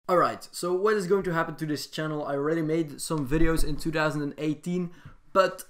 Alright, so what is going to happen to this channel? I already made some videos in 2018, but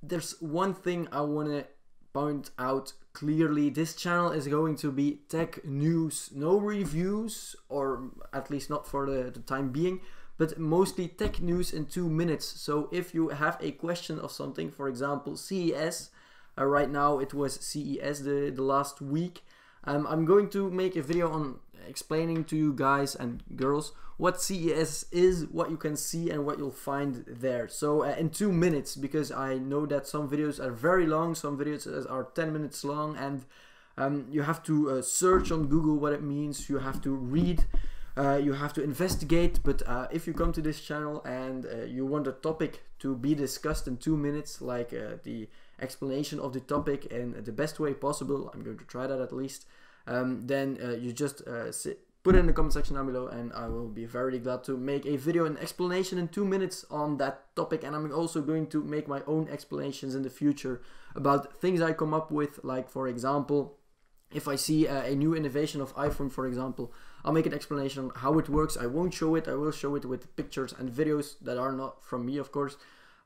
there's one thing I want to point out clearly. This channel is going to be tech news, no reviews, or at least not for the time being, but mostly tech news in 2 minutes. So if you have a question of something, for example CES, right now it was CES the last week, I'm going to make a video on explaining to you guys and girls what CES is, what you can see and what you'll find there. So in 2 minutes, because I know that some videos are very long, some videos are 10 minutes long, and you have to search on Google what it means, you have to read, you have to investigate. But if you come to this channel and you want a topic to be discussed in 2 minutes, like the explanation of the topic in the best way possible, I'm going to try that at least, then you just put it in the comment section down below, and I will be very glad to make a video and explanation in 2 minutes on that topic. And I'm also going to make my own explanations in the future about things I come up with, like for example, if I see a new innovation of iPhone, for example, I'll make an explanation on how it works. I won't show it, I will show it with pictures and videos that are not from me, of course,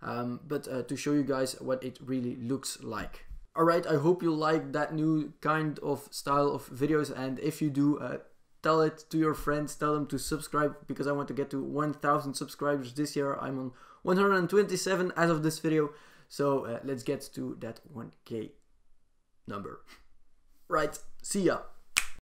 but to show you guys what it really looks like. Alright, I hope you like that new kind of style of videos, and if you do, tell it to your friends, tell them to subscribe, because I want to get to 1000 subscribers this year. I'm on 127 as of this video, so let's get to that 1K number. Right, see ya!